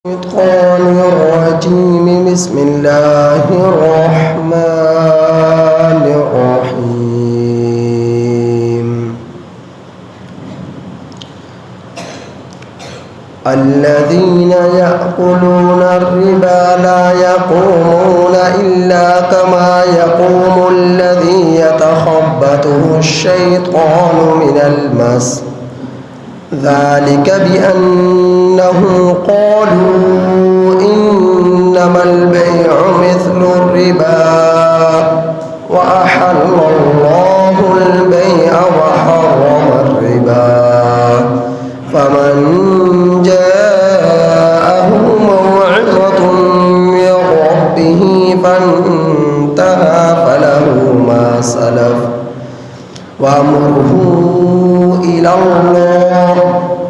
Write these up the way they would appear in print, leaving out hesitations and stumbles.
الشيطان الرجيم بسم الله الرحمن الرحيم الذين يأكلون الربا لا يقومون إلا كما يقوم الذي يتخبطه الشيطان من المس ذلك بأنهم قالوا إنما البيع مثل الربا وأحل الله البيع وحرم الربا فمن جاءه موعظة من ربه فانتهى فله ما سلف وأمره إلى الله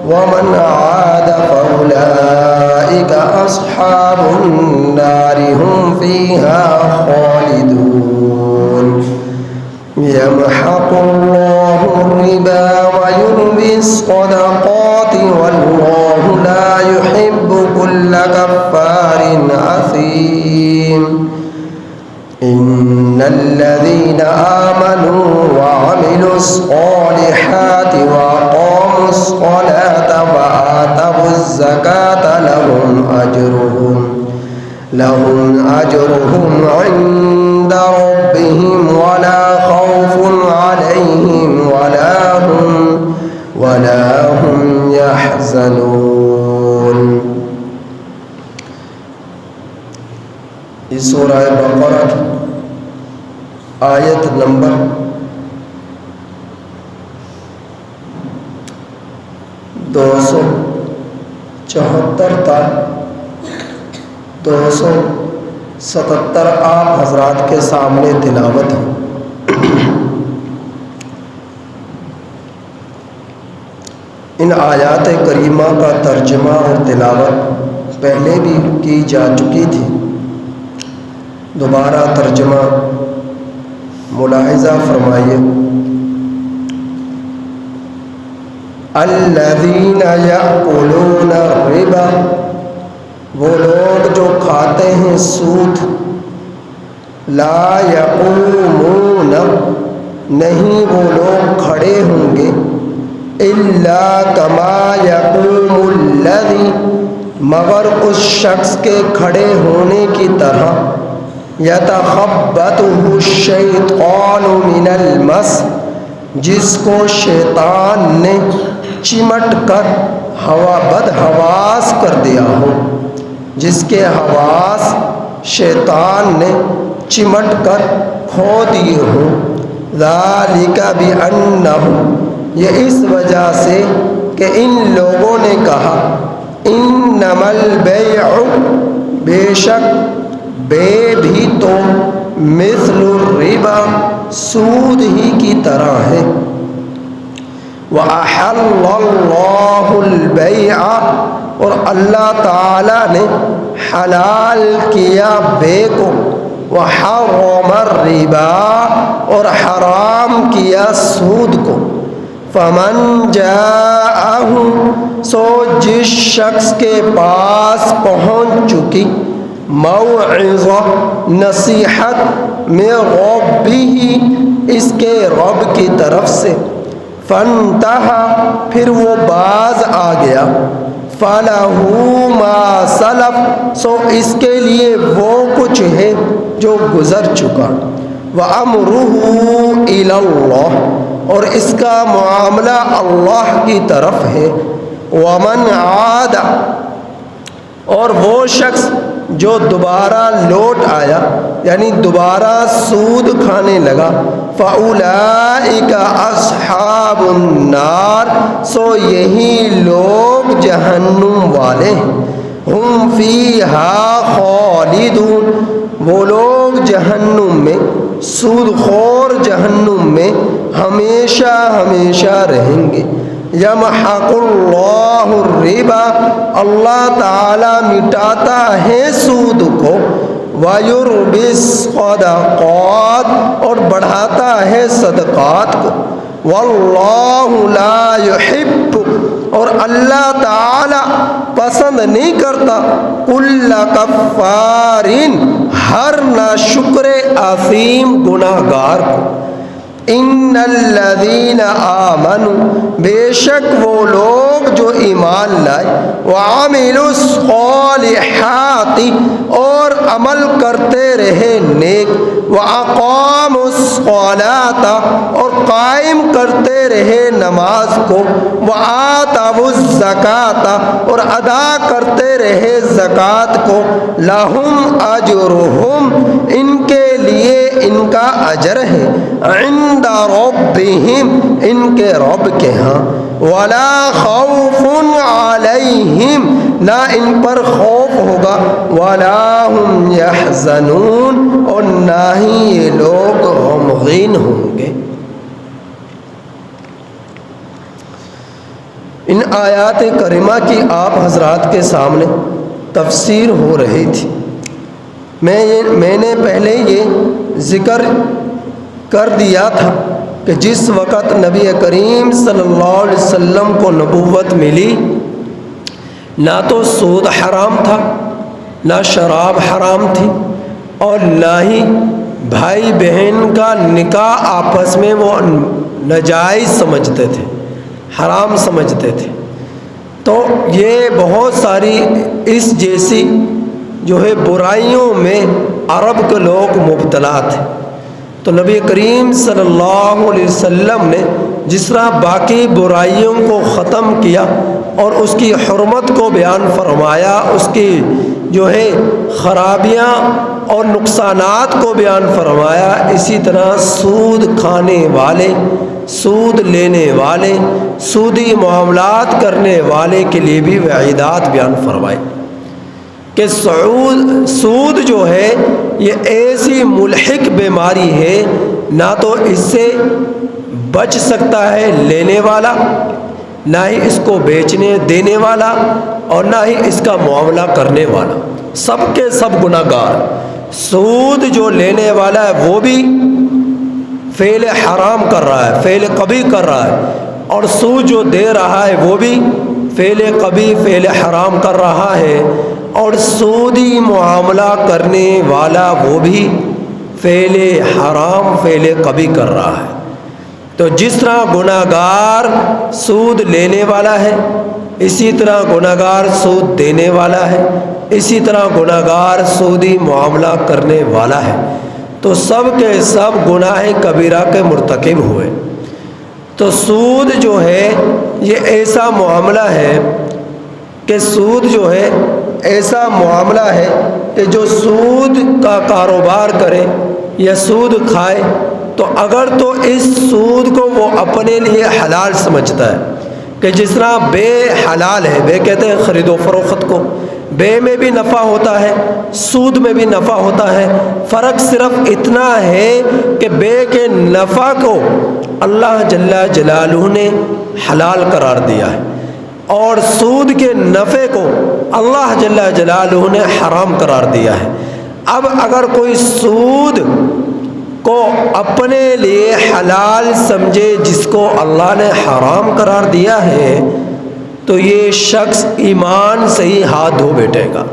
ومن عاد فأولئك أصحاب النار هم فيها خالدون يمحق الله الربا ويربي الصدقات والله لا يحب كل كفار أثيم إن الذين آمنوا وعملوا الصالحات وأقاموا الصلاة وآتوا الزكاة لهم أجرهم عند ربهم ولا خوف عليهم ولا هم يحزنون. اس سورہ بقرہ آیت نمبر 274 تا 277 آپ حضرات کے سامنے تلاوت ہے. ان آیات کریمہ کا ترجمہ اور تلاوت پہلے بھی کی جا چکی تھی. دوبارہ ترجمہ ملاحظہ فرمائیے. الذین یأکلون الربا، وہ لوگ جو کھاتے ہیں سود. لا یقومون، نہیں وہ لوگ کھڑے ہوں گے. الا کما یقوم الذی، مگر اس شخص کے کھڑے ہونے کی طرح. یتخبطہ الشیطان من المس، جس کو شیطان نے چمٹ کر بدحواس کر دیا ہو، جس کے حواس شیطان نے چمٹ کر کھو دیے ہوں. ذالک بأنہ، یہ اس وجہ سے کہ ان لوگوں نے کہا انما البیع، بے شک بے بھی تو مثل الربا، سود ہی کی طرح ہے. وَأَحَلَّ اللَّهُ الْبَيْعَ، اور اللہ تعالی نے حلال کیا بے کو. وَحَرَّمَ الرِّبَا، اور حرام کیا سود کو. فَمَنْ جَاءَهُ، سو جس شخص کے پاس پہنچ چکی موعظہ، نصیحت، من ربہ، اس کے رب کی طرف سے. فانتہا، پھر وہ باز آ گیا. فلہ ما سلف، سو اس کے لیے وہ کچھ ہے جو گزر چکا. وامرہ الی اللہ، اور اس کا معاملہ اللہ کی طرف ہے. ومن عاد، اور وہ شخص جو دوبارہ لوٹ آیا، یعنی دوبارہ سود کھانے لگا. فَأُولَئِكَ أَصْحَابُ النَّارِ، سو یہی لوگ جہنم والے ہیں. ہم فیہا خالدون، وہ لوگ جہنم میں، سود خور جہنم میں ہمیشہ ہمیشہ رہیں گے. یمحق اللہ الربا، اللہ تعالی مٹاتا ہے سود کو. وَيُرْبِي الصَّدَقَاتِ، اور بڑھاتا ہے صدقات کو. واللہ لا یحب، اور اللہ تعالی پسند نہیں کرتا کل کفار، ہر ناشکر آثیم گناہ گار کو۔ ان الذین آمنوا، بے شک وہ لوگ جو ایمان لائے، وعملوا الصالحات، اور عمل کرتے رہے نیک، واقاموا الصلاۃ، اور قائم کرتے رہے نماز کو، وآتوا الزکاۃ، اور ادا کرتے رہے زکوٰۃ کو، لہم اجرہم، ان کے لیے ان کا اجر ہے، عند ربہم، ان کے رب کے ہاں، ولا خوف علیہم، نہ ان پر خوف ہوگا، ولا ہم یحزنون، اور نہ ہی یہ لوگ غمگین ہوں گے۔ ان آیات کریمہ کی آپ حضرات کے سامنے تفسیر ہو رہی تھی۔ میں نے پہلے یہ ذکر کر دیا تھا کہ جس وقت نبی کریم صلی اللہ علیہ وسلم کو نبوت ملی، نہ تو سود حرام تھا، نہ شراب حرام تھی، اور نہ ہی بھائی بہن کا نکاح آپس میں وہ ناجائز سمجھتے تھے، حرام سمجھتے تھے۔ تو یہ بہت ساری اس جیسی جو ہے برائیوں میں عرب کے لوگ مبتلا تھے۔ تو نبی کریم صلی اللہ علیہ وسلم نے جس طرح باقی برائیوں کو ختم کیا اور اس کی حرمت کو بیان فرمایا، اس کی جو ہے خرابیاں اور نقصانات کو بیان فرمایا، اسی طرح سود کھانے والے، سود لینے والے، سودی معاملات کرنے والے کے لیے بھی وعیدات بیان فرمائے کہ سود جو ہے یہ ایسی ملحق بیماری ہے، نہ تو اس سے بچ سکتا ہے لینے والا، نہ ہی اس کو بیچنے دینے والا، اور نہ ہی اس کا معاملہ کرنے والا، سب کے سب گناہ گار۔ سود جو لینے والا ہے وہ بھی فعل حرام کر رہا ہے، فعل قبیح کر رہا ہے، اور سود جو دے رہا ہے وہ بھی فعل قبیح، فعل حرام کر رہا ہے، اور سودی معاملہ کرنے والا وہ بھی فعل حرام، فعل قبیح کر رہا ہے۔ تو جس طرح گناہ گار سود لینے والا ہے، اسی طرح گناہ گار سود دینے والا ہے، اسی طرح گناہ گار سودی معاملہ کرنے والا ہے۔ تو سب کے سب گناہ کبیرہ کے مرتکب ہوئے۔ تو سود جو ہے یہ ایسا معاملہ ہے کہ سود جو ہے ایسا معاملہ ہے کہ جو سود کا کاروبار کرے یا سود کھائے، تو اگر تو اس سود کو وہ اپنے لیے حلال سمجھتا ہے، کہ جس طرح بے حلال ہے، بے کہتے ہیں خرید و فروخت کو، بے میں بھی نفع ہوتا ہے، سود میں بھی نفع ہوتا ہے، فرق صرف اتنا ہے کہ بے کے نفع کو اللہ جل جلالہ نے حلال قرار دیا ہے، اور سود کے نفع کو اللہ جل جلالہ نے حرام قرار دیا ہے۔ اب اگر کوئی سود کو اپنے لیے حلال سمجھے جس کو اللہ نے حرام قرار دیا ہے، تو یہ شخص ایمان سے ہی ہاتھ دھو بیٹھے گا،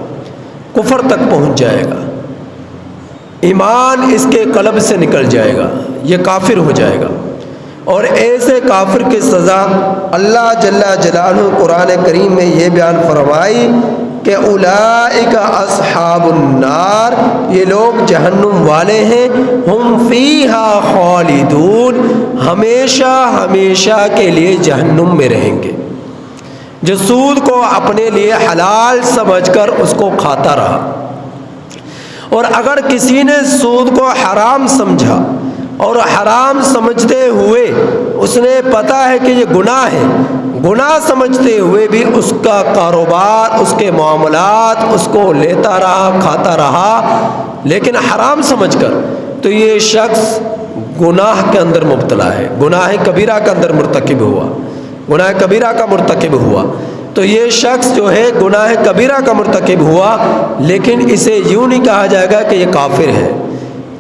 کفر تک پہنچ جائے گا، ایمان اس کے قلب سے نکل جائے گا، یہ کافر ہو جائے گا۔ اور ایسے کافر کی سزا اللہ جل جلالہ قرآن کریم میں یہ بیان فرمائی کہ اولئک اصحاب النار، یہ لوگ جہنم والے ہیں، ہم فیہا خالدون، ہمیشہ ہمیشہ کے لیے جہنم میں رہیں گے۔ جو سود کو اپنے لیے حلال سمجھ کر اس کو کھاتا رہا، اور اگر کسی نے سود کو حرام سمجھا اور حرام سمجھتے ہوئے اس نے پتہ ہے کہ یہ گناہ ہے، گناہ سمجھتے ہوئے بھی اس کا کاروبار، اس کے معاملات اس کو لیتا رہا، کھاتا رہا، لیکن حرام سمجھ کر، تو یہ شخص گناہ کے اندر مبتلا ہے، گناہ کبیرہ کے اندر مرتکب ہوا، گناہ کبیرہ کا مرتکب ہوا۔ تو یہ شخص جو ہے گناہ کبیرہ کا مرتکب ہوا، لیکن اسے یوں نہیں کہا جائے گا کہ یہ کافر ہے،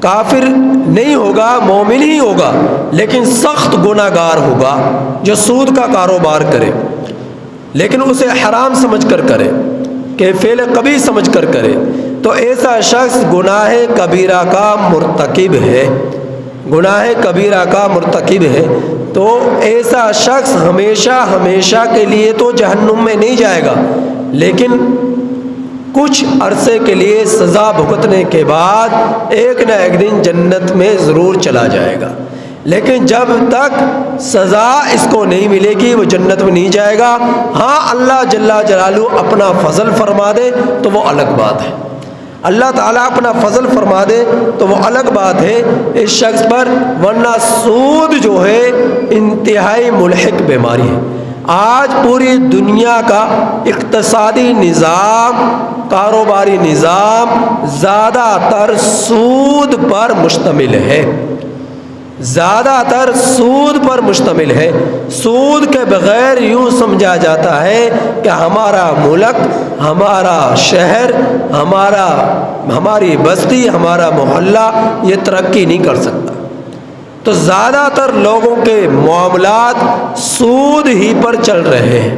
کافر نہیں ہوگا، مومن ہی ہوگا، لیکن سخت گناہ گار ہوگا جو سود کا کاروبار کرے، لیکن اسے حرام سمجھ کر کرے، کہ فعل قبیح سمجھ کر کرے، تو ایسا شخص گناہ کبیرہ کا مرتکب ہے، گناہ کبیرہ کا مرتکب ہے۔ تو ایسا شخص ہمیشہ ہمیشہ کے لیے تو جہنم میں نہیں جائے گا، لیکن کچھ عرصے کے لیے سزا بھگتنے کے بعد ایک نہ ایک دن جنت میں ضرور چلا جائے گا۔ لیکن جب تک سزا اس کو نہیں ملے گی وہ جنت میں نہیں جائے گا۔ ہاں اللہ جل جلالہ اپنا فضل فرما دے تو وہ الگ بات ہے، اللہ تعالیٰ اپنا فضل فرما دے تو وہ الگ بات ہے اس شخص پر، ورنہ سود جو ہے انتہائی ملحق بیماری ہے۔ آج پوری دنیا کا اقتصادی نظام، کاروباری نظام زیادہ تر سود پر مشتمل ہے، زیادہ تر سود پر مشتمل ہے۔ سود کے بغیر یوں سمجھا جاتا ہے کہ ہمارا ملک، ہمارا شہر، ہماری بستی، ہمارا محلہ یہ ترقی نہیں کر سکتا۔ تو زیادہ تر لوگوں کے معاملات سود ہی پر چل رہے ہیں،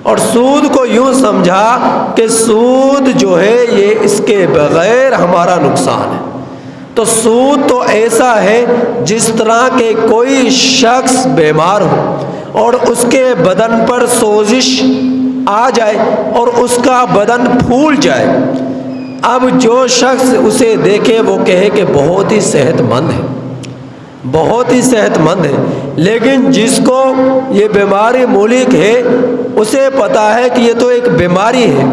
اور سود کو یوں سمجھا کہ سود جو ہے یہ اس کے بغیر ہمارا نقصان ہے۔ تو سود تو ایسا ہے جس طرح کہ کوئی شخص بیمار ہو اور اس کے بدن پر سوزش آ جائے اور اس کا بدن پھول جائے، اب جو شخص اسے دیکھے وہ کہے کہ بہت ہی صحت مند ہے، بہت ہی صحت مند ہے، لیکن جس کو یہ بیماری مولک ہے اسے پتا ہے کہ یہ تو ایک بیماری ہے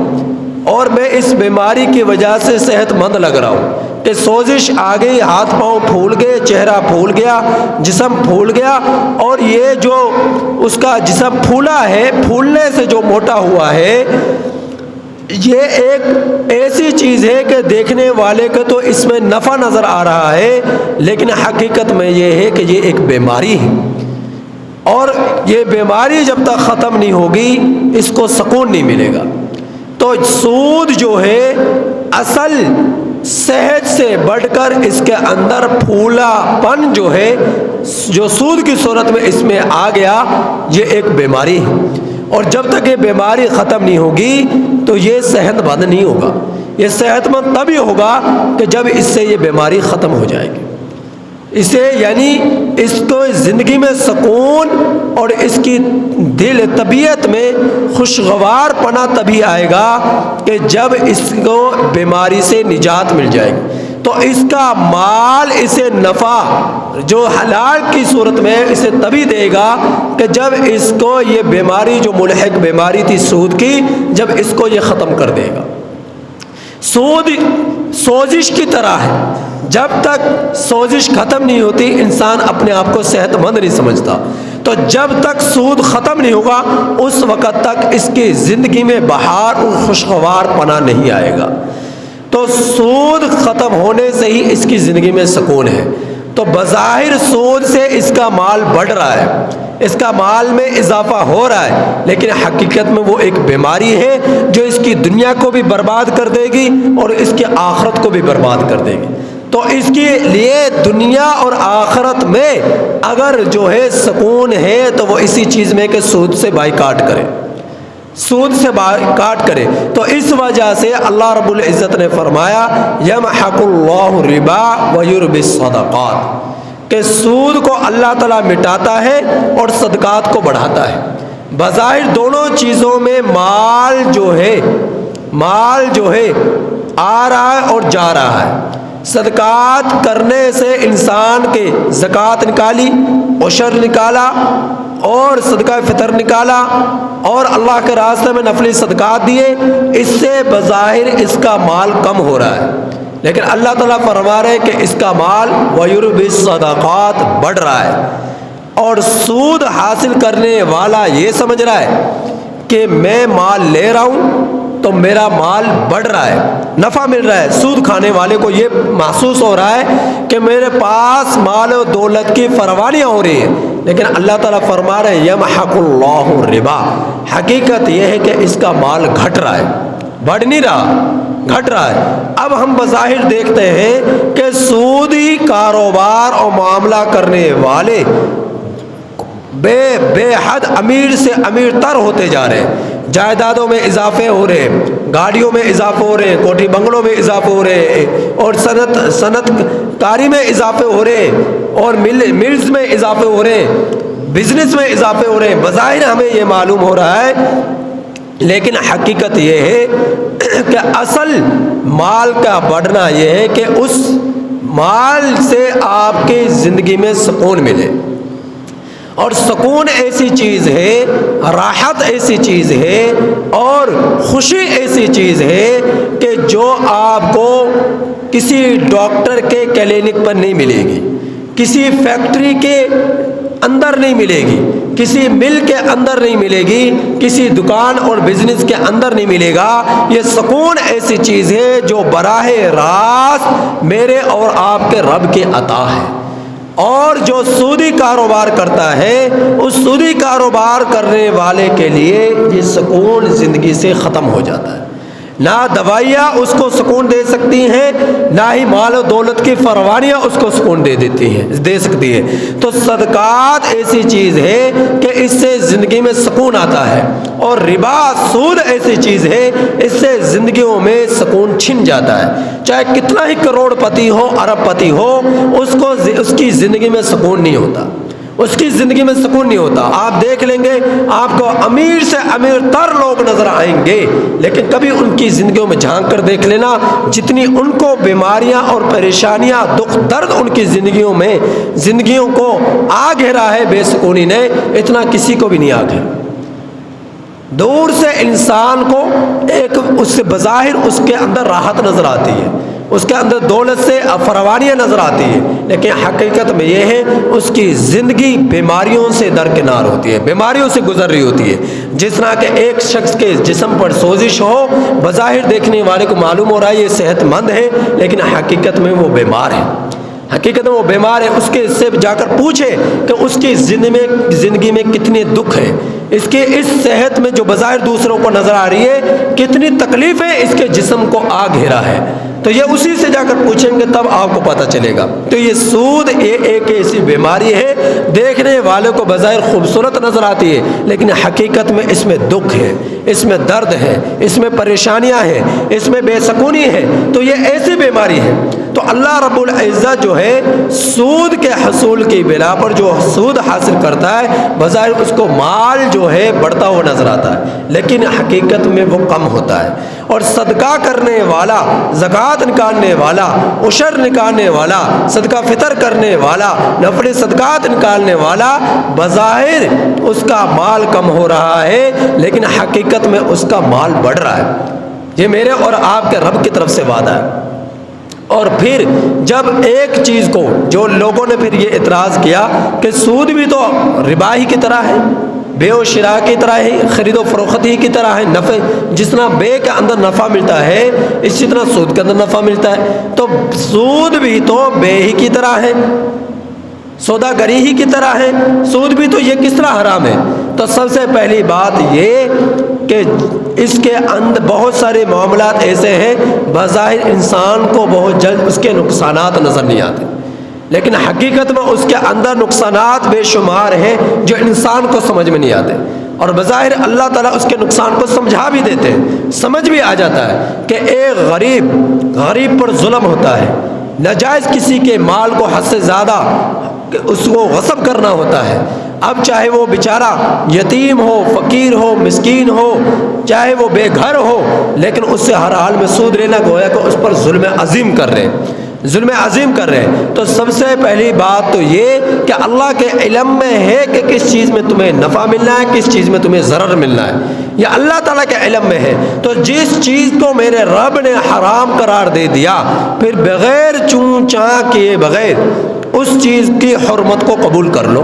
اور میں اس بیماری کی وجہ سے صحت مند لگ رہا ہوں، کہ سوزش آ گئی، ہاتھ پاؤں پھول گئے، چہرہ پھول گیا، جسم پھول گیا، اور یہ جو اس کا جسم پھولا ہے، پھولنے سے جو موٹا ہوا ہے، یہ ایک ایسی چیز ہے کہ دیکھنے والے کو تو اس میں نفع نظر آ رہا ہے، لیکن حقیقت میں یہ ہے کہ یہ ایک بیماری ہے، اور یہ بیماری جب تک ختم نہیں ہوگی اس کو سکون نہیں ملے گا۔ تو سود جو ہے اصل صحت سے بڑھ کر اس کے اندر پھولا پن جو ہے، جو سود کی صورت میں اس میں آ گیا، یہ ایک بیماری ہے، اور جب تک یہ بیماری ختم نہیں ہوگی تو یہ صحت مند نہیں ہوگا۔ یہ صحت مند تبھی ہوگا کہ جب اس سے یہ بیماری ختم ہو جائے گی، اسے یعنی اس کو زندگی میں سکون اور اس کی دل طبیعت میں خوشگوار پنا تبھی آئے گا کہ جب اس کو بیماری سے نجات مل جائے گی۔ تو اس کا مال اسے نفع جو حلال کی صورت میں اسے تبھی دے گا کہ جب اس کو یہ بیماری جو ملحق بیماری تھی سود کی، جب اس کو یہ ختم کر دے گا۔ سود سوزش کی طرح ہے، جب تک سوزش ختم نہیں ہوتی انسان اپنے آپ کو صحت مند نہیں سمجھتا، تو جب تک سود ختم نہیں ہوگا اس وقت تک اس کی زندگی میں بہار اور خوشگوار پنا نہیں آئے گا۔ تو سود ختم ہونے سے ہی اس کی زندگی میں سکون ہے۔ تو بظاہر سود سے اس کا مال بڑھ رہا ہے، اس کا مال میں اضافہ ہو رہا ہے، لیکن حقیقت میں وہ ایک بیماری ہے جو اس کی دنیا کو بھی برباد کر دے گی اور اس کی آخرت کو بھی برباد کر دے گی۔ تو اس کے لیے دنیا اور آخرت میں اگر جو ہے سکون ہے تو وہ اسی چیز میں کہ سود سے بائیکاٹ کرے، سود سے بائیکاٹ کرے۔ تو اس وجہ سے اللہ رب العزت نے فرمایا یمحق اللہ الربا ویربی الصدقات، کہ سود کو اللہ تعالیٰ مٹاتا ہے اور صدقات کو بڑھاتا ہے۔ بظاہر دونوں چیزوں میں مال جو ہے آ رہا ہے اور جا رہا ہے۔ صدقات کرنے سے انسان کے زکوٰۃ نکالی، عشر نکالا اور صدقہ فطر نکالا اور اللہ کے راستے میں نفلی صدقات دیے، اس سے بظاہر اس کا مال کم ہو رہا ہے، لیکن اللہ تعالیٰ فرما رہے کہ اس کا مال ویربی الصدقات بڑھ رہا ہے۔ اور سود حاصل کرنے والا یہ سمجھ رہا ہے کہ میں مال لے رہا ہوں تو میرا مال بڑھ رہا ہے، نفع مل رہا ہے۔ سود کھانے والے کو یہ محسوس ہو رہا ہے کہ میرے پاس مال و دولت کی فراوانیاں ہو رہی ہیں، لیکن اللہ تعالیٰ فرما رہے ہیں یمحق اللہ الربا، حقیقت یہ ہے کہ اس کا مال گھٹ رہا ہے، بڑھ نہیں رہا۔ گھٹ رہا ہے۔ اب ہم بظاہر دیکھتے ہیں کہ سودی کاروبار اور معاملہ کرنے والے بے حد امیر سے امیر تر ہوتے جا رہے ہیں۔ جائیدادوں میں اضافے ہو رہے ہیں، گاڑیوں میں اضافے ہو رہے ہیں، کوٹھی بنگلوں میں اضافے ہو رہے ہیں، اور صنعت کاری میں اضافے ہو رہے ہیں، اور ملز میں اضافے ہو رہے ہیں، بزنس میں اضافے ہو رہے ہیں۔ بظاہر ہمیں یہ معلوم ہو رہا ہے، لیکن حقیقت یہ ہے کہ اصل مال کا بڑھنا یہ ہے کہ اس مال سے آپ کی زندگی میں سکون ملے، اور سکون ایسی چیز ہے، راحت ایسی چیز ہے، اور خوشی ایسی چیز ہے کہ جو آپ کو کسی ڈاکٹر کے کلینک پر نہیں ملے گی، کسی فیکٹری کے اندر نہیں ملے گی، کسی مل کے اندر نہیں ملے گی، کسی دکان اور بزنس کے اندر نہیں ملے گا۔ یہ سکون ایسی چیز ہے جو براہ راست میرے اور آپ کے رب کی عطا ہے۔ اور جو سودی کاروبار کرتا ہے، اس سودی کاروبار کرنے والے کے لیے یہ سکون زندگی سے ختم ہو جاتا ہے۔ نہ دوائیاں اس کو سکون دے سکتی ہیں، نہ ہی مال و دولت کی فراوانیاں اس کو سکون دے سکتی ہیں۔ تو صدقات ایسی چیز ہے کہ اس سے زندگی میں سکون آتا ہے، اور ربا سود ایسی چیز ہے اس سے زندگیوں میں سکون چھن جاتا ہے۔ چاہے کتنا ہی کروڑ پتی ہو، ارب پتی ہو، اس کی زندگی میں سکون نہیں ہوتا، اس کی زندگی میں سکون نہیں ہوتا۔ آپ دیکھ لیں گے آپ کو امیر سے امیر تر لوگ نظر آئیں گے، لیکن کبھی ان کی زندگیوں میں جھانک کر دیکھ لینا، جتنی ان کو بیماریاں اور پریشانیاں، دکھ درد ان کی زندگیوں کو آ گھیرا ہے بے سکونی نے، اتنا کسی کو بھی نہیں آ گھیرا۔ دور سے انسان کو ایک اس سے بظاہر اس کے اندر راحت نظر آتی ہے، اس کے اندر دولت سے فراوانیاں نظر آتی ہے، لیکن حقیقت میں یہ ہے اس کی زندگی بیماریوں سے درکنار ہوتی ہے، بیماریوں سے گزر رہی ہوتی ہے۔ جس طرح کہ ایک شخص کے جسم پر سوزش ہو، بظاہر دیکھنے والے کو معلوم ہو رہا ہے یہ صحت مند ہے، لیکن حقیقت میں وہ بیمار ہے، حقیقت میں وہ بیمار ہے۔ اس کے سے جا کر پوچھے کہ اس کی زندگی میں کتنے دکھ ہیں، اس کے اس صحت میں جو بظاہر دوسروں کو نظر آ رہی ہے، کتنی تکلیفیں اس کے جسم کو آ گھیرا ہے، تو یہ اسی سے جا کر پوچھیں گے تب آپ کو پتہ چلے گا۔ تو یہ سود یہ ایک ایسی بیماری ہے، دیکھنے والوں کو بظاہر خوبصورت نظر آتی ہے، لیکن حقیقت میں اس میں دکھ ہے، اس میں درد ہے، اس میں پریشانیاں ہیں، اس میں بے سکونی ہے۔ تو یہ ایسی بیماری ہے۔ تو اللہ رب العزت جو ہے سود کے حصول کی بنا پر جو سود حاصل کرتا ہے، بظاہر اس کو مال جو ہے بڑھتا ہوا نظر آتا ہے، لیکن حقیقت میں وہ کم ہوتا ہے۔ اور صدقہ کرنے والا، زکوٰۃ نکالنے والا، عشر نکالنے والا، صدقہ فطر کرنے والا، نفلی صدقات نکالنے والا، بظاہر اس کا مال کم ہو رہا ہے، لیکن حقیقت میں اس کا مال بڑھ رہا ہے۔ یہ میرے اور آپ کے رب کی طرف سے وعدہ ہے۔ اور پھر جب ایک چیز کو جو لوگوں نے پھر یہ اعتراض کیا کہ سود بھی تو ربا ہی کی طرح ہے، بے و شراء کی طرح ہے، خرید و فروخت ہی کی طرح ہے، نفع جس طرح بے کے اندر نفع ملتا ہے اسی طرح سود کے اندر نفع ملتا ہے، تو سود بھی تو بے ہی کی طرح ہے، سودا گری ہی کی طرح ہے، سود بھی تو یہ کس طرح حرام ہے؟ تو سب سے پہلی بات یہ کہ اس کے اندر بہت سارے معاملات ایسے ہیں بظاہر انسان کو بہت جلد اس کے نقصانات نظر نہیں آتے، لیکن حقیقت میں اس کے اندر نقصانات بے شمار ہیں جو انسان کو سمجھ میں نہیں آتے، اور بظاہر اللہ تعالیٰ اس کے نقصان کو سمجھا بھی دیتے ہیں، سمجھ بھی آ جاتا ہے کہ ایک غریب پر ظلم ہوتا ہے، ناجائز کسی کے مال کو حد سے زیادہ اس کو غصب کرنا ہوتا ہے۔ اب چاہے وہ بیچارہ یتیم ہو، فقیر ہو، مسکین ہو، چاہے وہ بے گھر ہو، لیکن اس سے ہر حال میں سود لینا گویا کہ اس پر ظلم عظیم کر رہے ہیں۔ تو سب سے پہلی بات تو یہ کہ اللہ کے علم میں ہے کہ کس چیز میں تمہیں نفع ملنا ہے، کس چیز میں تمہیں ضرر ملنا ہے، یہ اللہ تعالیٰ کے علم میں ہے۔ تو جس چیز کو میرے رب نے حرام قرار دے دیا، پھر بغیر چون چاں کیے بغیر اس چیز کی حرمت کو قبول کر لو۔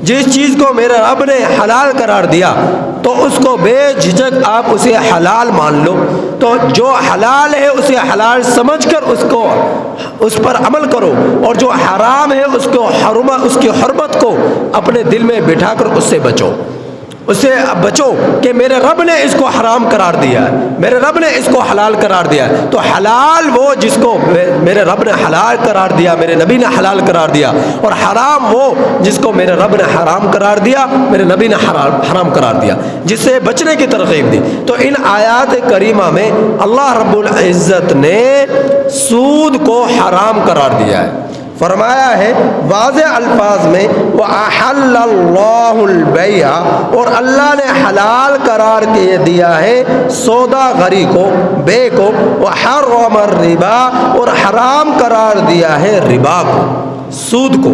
جس چیز کو میرے رب نے حلال قرار دیا تو اس کو بے جھجک آپ اسے حلال مان لو، تو جو حلال ہے اسے حلال سمجھ کر اس پر عمل کرو، اور جو حرام ہے اس کی حرمت کو اپنے دل میں بٹھا کر اس سے بچو۔ اسے بچو کہ میرے رب نے اس کو حرام قرار دیا ہے، میرے رب نے اس کو حلال قرار دیا ہے۔ تو حلال وہ جس کو میرے رب نے حلال قرار دیا، میرے نبی نے حلال قرار دیا، اور حرام وہ جس کو میرے رب نے حرام قرار دیا، میرے نبی نے حرام قرار دیا، جس سے بچنے کی ترغیب دی۔ تو ان آیات کریمہ میں اللہ رب العزت نے سود کو حرام قرار دیا ہے، فرمایا ہے واضح الفاظ میں وَأَحَلَّ اللَّهُ الْبَيْعَ، اور اللہ نے حلال قرار دیا ہے سودا گری کو، بے کو، وَحَرَّمَ الرِّبَا، اور حرام قرار دیا ہے ربا کو، سود کو،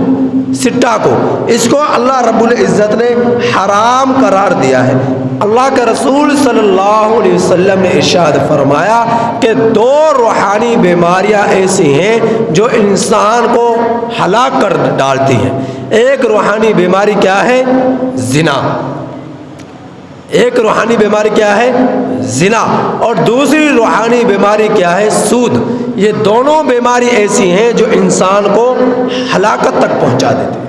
سٹا کو، اس کو اللہ رب العزت نے حرام قرار دیا ہے۔ اللہ کے رسول صلی اللہ علیہ وسلم نے ارشاد فرمایا کہ دو روحانی بیماریاں ایسی ہیں جو انسان کو ہلاک کر ڈالتی ہیں۔ ایک روحانی بیماری کیا ہے؟ زنا۔ ایک روحانی بیماری کیا ہے؟ زنا۔ اور دوسری روحانی بیماری کیا ہے؟ سود۔ یہ دونوں بیماری ایسی ہیں جو انسان کو ہلاکت تک پہنچا دیتی ہے،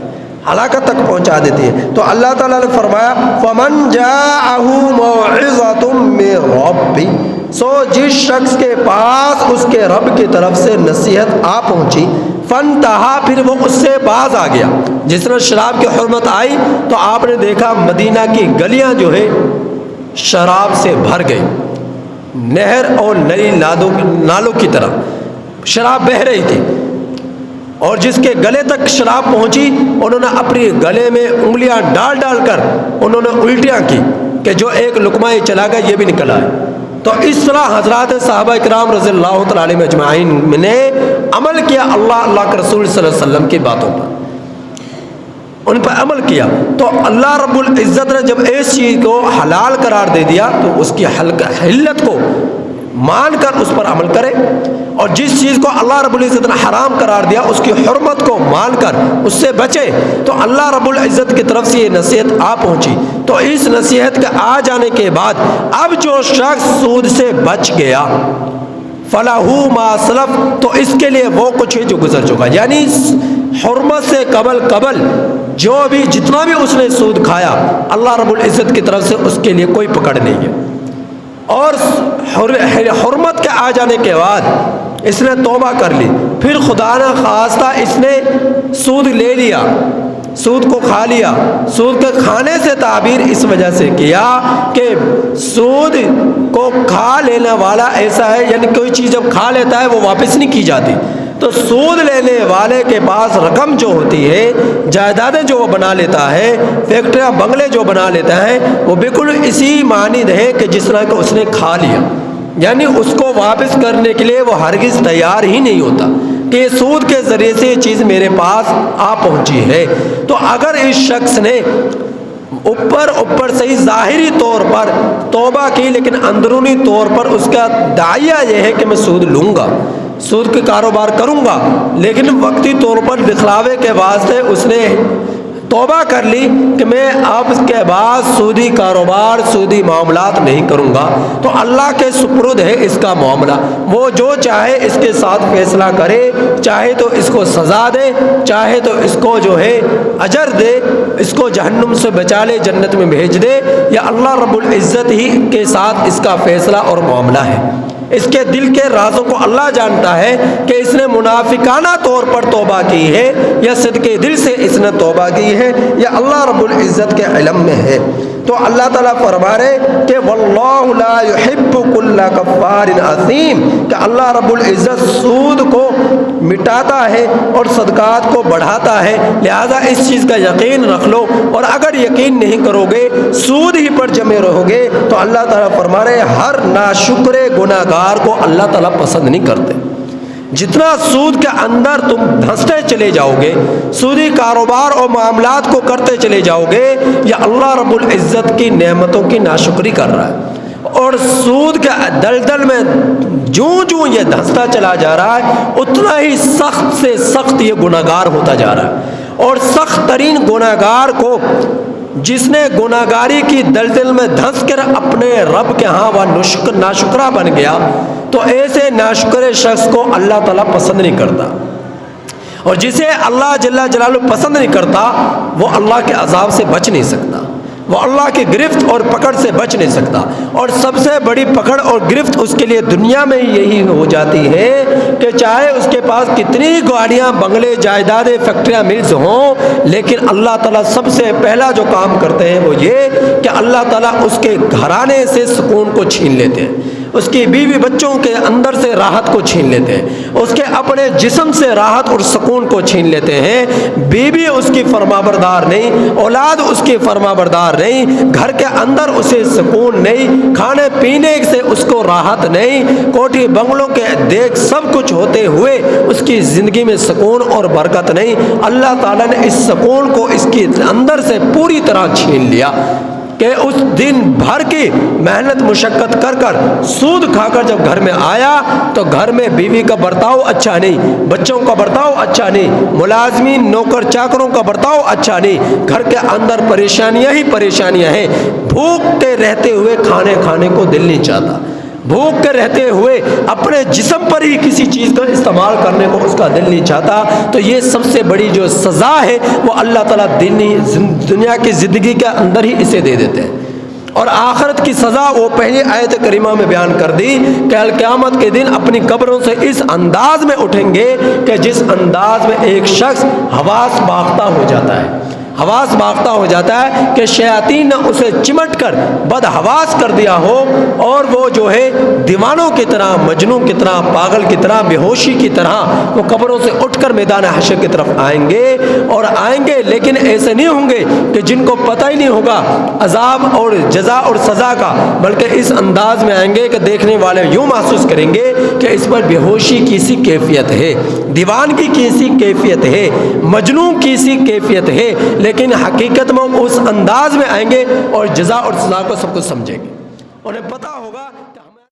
ہلاکت تک پہنچا دیتی ہے۔ تو اللہ تعالیٰ نے فرمایا فَمَنْ جَاءَهُ مَوْعِظَةٌ مِّن رَّبِّهِ، سو جس شخص کے پاس اس کے رب کی طرف سے نصیحت آ پہنچی، فَانْتَهَا، پھر وہ اس سے باز آ گیا۔ جس طرح شراب کی حرمت آئی تو آپ نے دیکھا مدینہ کی گلیاں جو ہے شراب سے بھر گئی، نہر اور نئی نالوں کی طرح شراب بہہ رہی تھی، اور جس کے گلے تک شراب پہنچی انہوں نے اپنی گلے میں انگلیاں ڈال ڈال کر انہوں نے الٹیاں کی کہ جو ایک لقمہ ہی چلا گیا یہ بھی نکل آئے۔ تو اس طرح حضرات صحابہ کرام رضی اللہ تعالیٰ علیہ اجمعین نے عمل کیا اللہ کے رسول صلی اللہ علیہ وسلم کی باتوں پر، ان پر عمل کیا۔ تو اللہ رب العزت نے جب اس چیز کو حلال قرار دے دیا تو اس کی حلت کو مان کر اس پر عمل کرے، اور جس چیز کو اللہ رب العزت نے حرام قرار دیا اس کی حرمت کو مان کر اس سے بچے۔ تو اللہ رب العزت کی طرف سے یہ نصیحت آ پہنچی، تو اس نصیحت کے آ جانے کے بعد اب جو شخص سود سے بچ گیا فَلَهُ مَا سَلَفَ، تو اس کے لیے وہ کچھ ہے جو گزر چکا، یعنی حرمت سے قبل جو بھی جتنا بھی اس نے سود کھایا اللہ رب العزت کی طرف سے اس کے لیے کوئی پکڑ نہیں ہے۔ اور حرمت کے آ جانے کے بعد اس نے توبہ کر لی، پھر خدا نہ خواستہ اس نے سود لے لیا، سود کو کھا لیا۔ سود کے کھانے سے تعبیر اس وجہ سے کیا کہ سود کو کھا لینے والا ایسا ہے، یعنی کوئی چیز جب کھا لیتا ہے وہ واپس نہیں کی جاتی، تو سود لینے والے کے پاس رقم جو ہوتی ہے، جائیدادیں جو وہ بنا لیتا ہے، فیکٹریاں بنگلے جو بنا لیتا ہے، وہ بالکل اسی مانند ہے کہ جس طرح کہ اس نے کھا لیا، یعنی اس کو واپس کرنے کے لیے وہ ہرگز تیار ہی نہیں ہوتا کہ سود کے ذریعے سے یہ چیز میرے پاس آ پہنچی ہے۔ تو اگر اس شخص نے اوپر سے ہی ظاہری طور پر توبہ کی لیکن اندرونی طور پر اس کا داعیہ یہ ہے کہ میں سود لوں گا، سود کے کاروبار کروں گا، لیکن وقتی طور پر دکھلاوے کے واسطے اس نے توبہ کر لی کہ میں اب اس کے بعد سودی کاروبار، سودی معاملات نہیں کروں گا، تو اللہ کے سپرد ہے اس کا معاملہ، وہ جو چاہے اس کے ساتھ فیصلہ کرے، چاہے تو اس کو سزا دے، چاہے تو اس کو جو ہے اجر دے، اس کو جہنم سے بچا لے، جنت میں بھیج دے، یا اللہ رب العزت ہی کے ساتھ اس کا فیصلہ اور معاملہ ہے۔ اس کے دل کے رازوں کو اللہ جانتا ہے کہ اس نے منافقانہ طور پر توبہ کی ہے یا صدقے دل سے اس نے توبہ کی ہے، یا اللہ رب العزت کے علم میں ہے۔ تو اللہ تعالیٰ فرما رہے کہ واللہ لا يحب كل کفار اثیم، کہ اللہ رب العزت سود کو مٹاتا ہے اور صدقات کو بڑھاتا ہے، لہذا اس چیز کا یقین رکھ لو، اور اگر یقین نہیں کرو گے، سود ہی پر جمے رہو گے، تو اللہ تعالیٰ فرما رہے ہر ناشکر گناہ گار کو اللہ تعالیٰ پسند نہیں کرتے۔ جتنا سود کے اندر تم دھنستے چلے جاؤ گے، سودی کاروبار اور معاملات کو کرتے چلے جاؤ گے، یا اللہ رب العزت کی نعمتوں کی ناشکری کر رہا ہے، اور سود کے دلدل میں جوں یہ دھنستا چلا جا رہا ہے اتنا ہی سخت سے سخت یہ گناہ گار ہوتا جا رہا ہے۔ اور سخت ترین گناہ گار کو جس نے گناہ گاری کی دلدل میں دھنس کر اپنے رب کے ہاں وہ ناشکرہ بن گیا، تو ایسے ناشکر شخص کو اللہ تعالیٰ پسند نہیں کرتا، اور جسے اللہ جل جلالہ پسند نہیں کرتا وہ اللہ کے عذاب سے بچ نہیں سکتا۔ وہ اللہ کی گرفت اور پکڑ سے بچ نہیں سکتا، اور سب سے بڑی پکڑ اور گرفت اس کے لیے دنیا میں یہی ہو جاتی ہے کہ چاہے اس کے پاس کتنی گاڑیاں، بنگلے، جائیدادیں، فیکٹریاں، ملز ہوں، لیکن اللہ تعالیٰ سب سے پہلا جو کام کرتے ہیں وہ یہ کہ اللہ تعالیٰ اس کے گھرانے سے سکون کو چھین لیتے ہیں، اس کی بیوی بچوں کے اندر سے راحت کو چھین لیتے ہیں، اس کے اپنے جسم سے راحت اور سکون کو چھین لیتے ہیں۔ بیوی اس کی فرمانبردار نہیں، اولاد اس کی فرمانبردار نہیں، گھر کے اندر اسے سکون نہیں، کھانے پینے سے اس کو راحت نہیں، کوٹھی بنگلوں کے دیکھ سب کچھ ہوتے ہوئے اس کی زندگی میں سکون اور برکت نہیں۔ اللہ تعالیٰ نے اس سکون کو اس کے اندر سے پوری طرح چھین لیا کہ اس دن بھر کی محنت مشقت کر کر سود کھا کر جب گھر میں آیا تو گھر میں بیوی کا برتاؤ اچھا نہیں، بچوں کا برتاؤ اچھا نہیں، ملازمین نوکر چاکروں کا برتاؤ اچھا نہیں، گھر کے اندر پریشانیاں ہی پریشانیاں ہیں، بھوکتے رہتے ہوئے کھانے کو دل نہیں چاہتا، بھوک کے رہتے ہوئے اپنے جسم پر ہی کسی چیز کا استعمال کرنے کو اس کا دل نہیں چاہتا۔ تو یہ سب سے بڑی جو سزا ہے وہ اللہ تعالیٰ دنیا کی زندگی کے اندر ہی اسے دے دیتے ہیں، اور آخرت کی سزا وہ پہلی آیت کریمہ میں بیان کر دی کہ القیامت کے دن اپنی قبروں سے اس انداز میں اٹھیں گے کہ جس انداز میں ایک شخص حواس باختہ ہو جاتا ہے، حواس باختہ ہو جاتا ہے کہ شیاطین نے اسے چمٹ کر بد حواس کر دیا ہو، اور وہ جو ہے دیوانوں کی طرح، مجنون کی طرح، پاگل کی طرح، بے ہوشی کی طرح وہ قبروں سے اٹھ کر میدان حشر کی طرف آئیں گے، اور آئیں گے لیکن ایسے نہیں ہوں گے کہ جن کو پتہ ہی نہیں ہوگا عذاب اور جزا اور سزا کا، بلکہ اس انداز میں آئیں گے کہ دیکھنے والے یوں محسوس کریں گے کہ اس پر بے ہوشی کی سی کیفیت ہے، دیوانگی کی سی کیفیت ہے، مجنون کی سی کیفیت ہے، لیکن حقیقت میں اس انداز میں آئیں گے اور جزا اور سزا کو سب کچھ سمجھیں گے، انہیں پتہ ہو